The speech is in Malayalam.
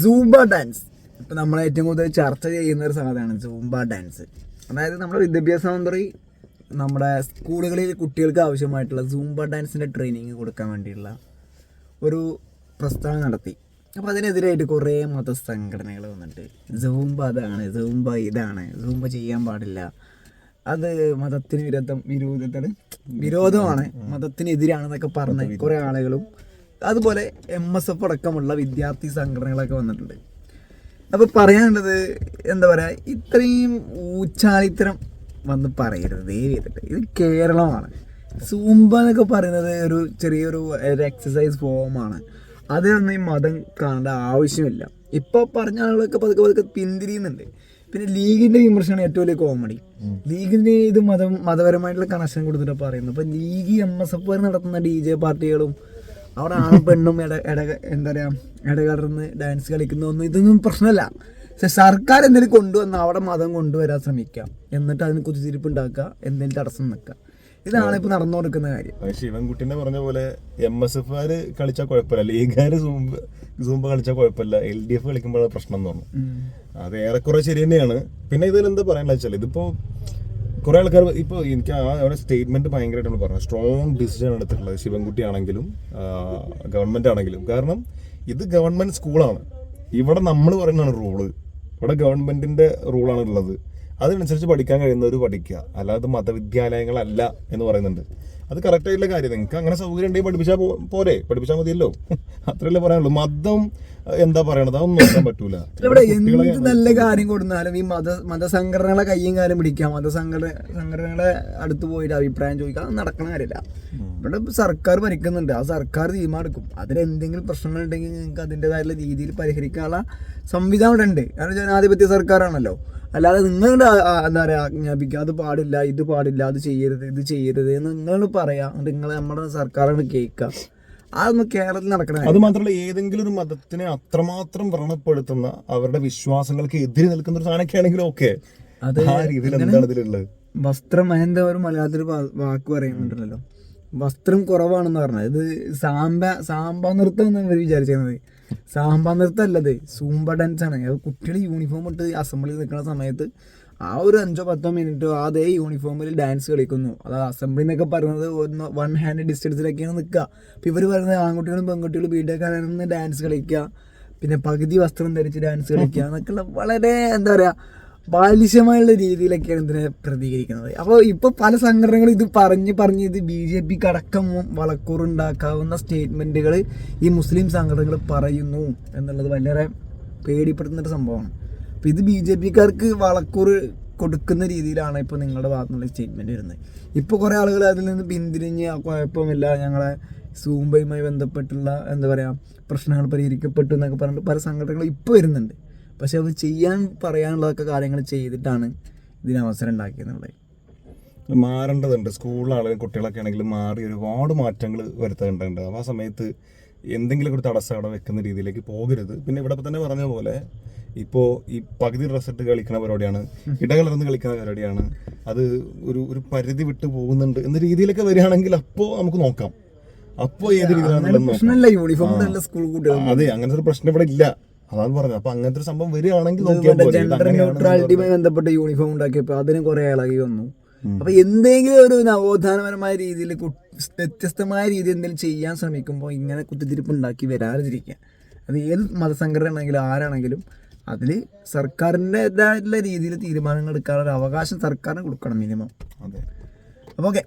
സൂംബ ഡാൻസ് ഇപ്പം നമ്മൾ ഏറ്റവും കൂടുതൽ ചർച്ച ചെയ്യുന്ന ഒരു സാധനമാണ് സൂംബ ഡാൻസ്. അതായത് നമ്മുടെ വിദ്യാഭ്യാസ മന്ത്രി നമ്മുടെ സ്കൂളുകളിൽ കുട്ടികൾക്ക് ആവശ്യമായിട്ടുള്ള സൂംബ ഡാൻസിൻ്റെ ട്രെയിനിങ് കൊടുക്കാൻ വേണ്ടിയുള്ള ഒരു പ്രസ്താവന നടത്തി. അപ്പോൾ അതിനെതിരായിട്ട് കുറേ മതസംഘടനകൾ വന്നിട്ട് സൂംബ അതാണ്, സൂംബ ഇതാണ്, സൂംബ ചെയ്യാൻ പാടില്ല, അത് മതത്തിന് വിരോധമാണ്, മതത്തിനെതിരാണെന്നൊക്കെ പറഞ്ഞ് കുറേ ആളുകളും അതുപോലെ MSF അടക്കമുള്ള വിദ്യാർത്ഥി സംഘടനകളൊക്കെ വന്നിട്ടുണ്ട്. അപ്പോൾ പറയാനുള്ളത് എന്താ പറയുക, ഇത്രയും ഊച്ചാളിത്തരം വന്ന് പറയരുത് ദയവ് ചെയ്തിട്ട്. ഇത് കേരളമാണ്. സൂംബ എന്നൊക്കെ പറയുന്നത് ഒരു ചെറിയൊരു എക്സസൈസ് ഫോമാണ്. അതിലൊന്നും ഈ മതം കാണേണ്ട ആവശ്യമില്ല. ഇപ്പോൾ പറഞ്ഞ ആളുകളൊക്കെ പതുക്കെ പിന്തിരിയുന്നുണ്ട്. പിന്നെ ലീഗിൻ്റെ വിമർശനം ഏറ്റവും വലിയ കോമഡി. ലീഗിന് ഇത് മതപരമായിട്ടുള്ള കണക്ഷൻ കൊടുത്തിട്ട് പറയുന്നത്. അപ്പോൾ ലീഗ് MSF നടത്തുന്ന DJ പാർട്ടികളും അവിടെ ആണും പെണ്ണും എന്താ പറയുക ഇടകലർന്ന് ഡാൻസ് കളിക്കുന്നതൊന്നും ഇതൊന്നും പ്രശ്നമല്ല. പക്ഷെ സർക്കാർ എന്തെങ്കിലും കൊണ്ടുവന്ന് അവിടെ മതം കൊണ്ടുവരാൻ ശ്രമിക്കാം, എന്നിട്ട് അതിന് കുത്തിത്തിരിപ്പ് ഉണ്ടാക്കുക, എന്തെങ്കിലും തടസ്സം നിൽക്കുക. ഇതാണ് ഇപ്പോൾ നടന്നുകൊടുക്കുന്ന കാര്യം. ശിവൻകുട്ടിനെ പറഞ്ഞ പോലെ MSF കളിച്ചാൽ കുഴപ്പമില്ല, ലീഗുകാര് സൂംബ കളിച്ചാൽ കുഴപ്പമില്ല, LDF കളിക്കുമ്പോഴാണ് പ്രശ്നം എന്ന് പറഞ്ഞു. അത് ഏറെക്കുറെ ശരി തന്നെയാണ്. പിന്നെ ഇതിൽ എന്താ പറയാനുള്ള വെച്ചാൽ ഇതിപ്പോ കുറെ ആൾക്കാർ ഇപ്പോൾ എനിക്ക് അവിടെ സ്റ്റേറ്റ്മെന്റ് ഭയങ്കരമായിട്ടാണ് പറഞ്ഞത്. സ്ട്രോങ് ഡിസിഷൻ എടുത്തിട്ടുള്ളത് ശിവൻകുട്ടി ആണെങ്കിലും ഗവൺമെന്റ് ആണെങ്കിലും. കാരണം ഇത് ഗവൺമെന്റ് സ്കൂളാണ്, ഇവിടെ നമ്മൾ പറയുന്നതാണ് റൂള്, ഇവിടെ ഗവൺമെന്റിന്റെ റൂളാണ് ഉള്ളത്. അതിനനുസരിച്ച് പഠിക്കാൻ കഴിയുന്നവർ പഠിക്കുക, അല്ലാതെ മതവിദ്യാലയങ്ങളല്ല എന്ന് പറയുന്നുണ്ട്. അത് കറക്റ്റ് ആയിട്ടുള്ള കാര്യം. നിങ്ങൾക്ക് അങ്ങനെ സൗകര്യം ഉണ്ടെങ്കിൽ പഠിപ്പിച്ചാൽ പഠിപ്പിച്ചാൽ മതിയല്ലോ, അത്രയല്ലേ പറയാനുള്ളൂ. മതം എന്താ പറയണത് അതൊന്നും നോക്കാൻ പറ്റൂല. ഇവിടെ എന്ത് നല്ല കാര്യം കൊടുത്താലും ഈ മതസംഘടനകളെ കയ്യും കാലം പിടിക്കാം, മതസംഘടനകളെ അടുത്ത് പോയിട്ട് അഭിപ്രായം ചോദിക്കാം, അത് നടക്കണ കാര്യമില്ല. ഇവിടെ സർക്കാർ ഭരിക്കുന്നുണ്ട്, ആ സർക്കാർ തീരുമാനം എടുക്കും. അതിലെന്തെങ്കിലും പ്രശ്നങ്ങൾ ഉണ്ടെങ്കിൽ നിങ്ങൾക്ക് അതിൻ്റെതായിട്ടുള്ള രീതിയിൽ പരിഹരിക്കാനുള്ള സംവിധാനം ഇവിടെ ഉണ്ട്. കാരണം ജനാധിപത്യ സർക്കാരാണല്ലോ. അല്ലാതെ നിങ്ങളുടെ എന്താ പറയുക ആജ്ഞാപിക്കുക, അത് പാടില്ല, ഇത് പാടില്ല, അത് ചെയ്യരുത്, ഇത് ചെയ്യരുത് എന്ന് നിങ്ങൾ പറയാം. നിങ്ങൾ നമ്മുടെ സർക്കാരാണ് കേൾക്കുക. അതൊന്നും കേരളത്തിൽ നടക്കണ. അത് മാത്രമല്ല, ഏതെങ്കിലും ഒരു മതത്തിനെ അത്രമാത്രം വ്രണപ്പെടുത്തുന്ന അവരുടെ വിശ്വാസങ്ങൾക്ക് എതിരെ നിൽക്കുന്ന ഒരു സാധനമൊക്കെ ആണെങ്കിലും ഓക്കെ. അത് വസ്ത്രം എന്താ ഒരു മലയാളത്തിൽ വാക്ക് പറയുന്നുണ്ടല്ലോ, വസ്ത്രം കുറവാണെന്ന് പറഞ്ഞത്. ഇത് സാമ്പ നൃത്തം എന്ന് ഇവർ വിചാരിച്ചിരുന്നത്. സാമ്പ നൃത്തം അല്ലത്, സൂംബ ഡാൻസ് ആണ്. കുട്ടികൾ യൂണിഫോം ഇട്ട് അസംബ്ലിയിൽ നിൽക്കുന്ന സമയത്ത് ആ ഒരു 5-10 മിനിറ്റ് അതേ യൂണിഫോമിൽ ഡാൻസ് കളിക്കുന്നു. അത് അസംബ്ലി എന്നൊക്കെ പറയുന്നത് 1 ഹാൻഡ് ഡിസ്റ്റൻസിലൊക്കെയാണ് നിൽക്കുക. അപ്പോൾ ഇവർ പറയുന്നത് ആൺകുട്ടികളും പെൺകുട്ടികളും ബീഡക്കാരന്ന് ഡാൻസ് കളിക്കുക, പിന്നെ പകുതി വസ്ത്രം ധരിച്ച് ഡാൻസ് കളിക്കുക എന്നൊക്കെയുള്ള വളരെ എന്താ പറയുക ബാലിശമായുള്ള രീതിയിലൊക്കെയാണ് ഇതിനെ പ്രതികരിക്കുന്നത്. അപ്പോൾ ഇപ്പോൾ പല സംഘടനകളും ഇത് പറഞ്ഞ് ഇത് BJPക്ക് അടക്കം വളക്കൂറുണ്ടാക്കാവുന്ന സ്റ്റേറ്റ്മെൻറ്റുകൾ ഈ മുസ്ലിം സംഘടനകൾ പറയുന്നു എന്നുള്ളത് വളരെ പേടിപ്പെടുത്തുന്നൊരു സംഭവമാണ്. അപ്പോൾ ഇത് BJPക്കാർക്ക് വളക്കൂറ് കൊടുക്കുന്ന രീതിയിലാണ് ഇപ്പോൾ നിങ്ങളുടെ ഭാഗത്തുനിന്നുള്ള സ്റ്റേറ്റ്മെൻറ്റ് വരുന്നത്. ഇപ്പോൾ കുറേ ആളുകൾ അതിൽ നിന്ന് പിന്തിരിഞ്ഞ് കുഴപ്പമില്ല, ഞങ്ങളെ സൂംബയുമായി ബന്ധപ്പെട്ടുള്ള എന്താ പറയുക പ്രശ്നങ്ങൾ പരിഹരിക്കപ്പെട്ടു എന്നൊക്കെ പറഞ്ഞിട്ട് പല സംഘടനകളും ഇപ്പോൾ വരുന്നുണ്ട്. പക്ഷെ അവർ പറയാനുള്ളതൊക്കെ കാര്യങ്ങൾ ചെയ്തിട്ടാണ് ഇതിന് അവസരം ഉണ്ടാക്കിയെന്നുള്ളത്. മാറേണ്ടതുണ്ട്. സ്കൂളിലാണെങ്കിലും കുട്ടികളൊക്കെ ആണെങ്കിലും മാറി ഒരുപാട് മാറ്റങ്ങൾ വരുത്തേണ്ടതുണ്ട്. ആ സമയത്ത് എന്തെങ്കിലും ഒരു തടസ്സം അവിടെ വെക്കുന്ന രീതിയിലേക്ക് പോകരുത്. പിന്നെ ഇവിടെ തന്നെ പറഞ്ഞ പോലെ ഇപ്പോൾ ഈ പകുതി ഡ്രസ് ഇട്ട് കളിക്കുന്ന പരിപാടിയാണ്, ഇടകലർന്ന് കളിക്കുന്ന പരിപാടിയാണ്, അത് ഒരു പരിധി വിട്ട് പോകുന്നുണ്ട് എന്ന രീതിയിലൊക്കെ വരികയാണെങ്കിൽ അപ്പോൾ നമുക്ക് നോക്കാം. അപ്പോൾ ഏത് രീതിയിലാണെന്നുള്ളത് അതെ, അങ്ങനത്തെ ഒരു പ്രശ്നം ഇവിടെ ഇല്ല, അതാണ് പറഞ്ഞത്. അപ്പൊ അങ്ങനത്തെ ഒരു സംഭവം വരികയാണെങ്കിൽ ജെൻഡർ ന്യൂട്രാലിറ്റിയുമായി ബന്ധപ്പെട്ട യൂണിഫോം ഉണ്ടാക്കിയപ്പോൾ അതിന് കുറെ ഇളകി വന്നു. അപ്പൊ എന്തെങ്കിലും ഒരു നവോത്ഥാനപരമായ രീതിയിൽ വ്യത്യസ്തമായ രീതിയിൽ എന്തെങ്കിലും ചെയ്യാൻ ശ്രമിക്കുമ്പോൾ ഇങ്ങനെ കുത്തിത്തിരിപ്പ് ഉണ്ടാക്കി വരാതിരിക്കുക. അത് ഏത് മതസംഘടന ആണെങ്കിലും ആരാണെങ്കിലും അതിൽ സർക്കാരിൻ്റെതായിട്ടുള്ള രീതിയിൽ തീരുമാനങ്ങൾ എടുക്കാനുള്ള അവകാശം സർക്കാരിന് കൊടുക്കണം മിനിമം. അതെ. അപ്പോൾ ഓക്കെ.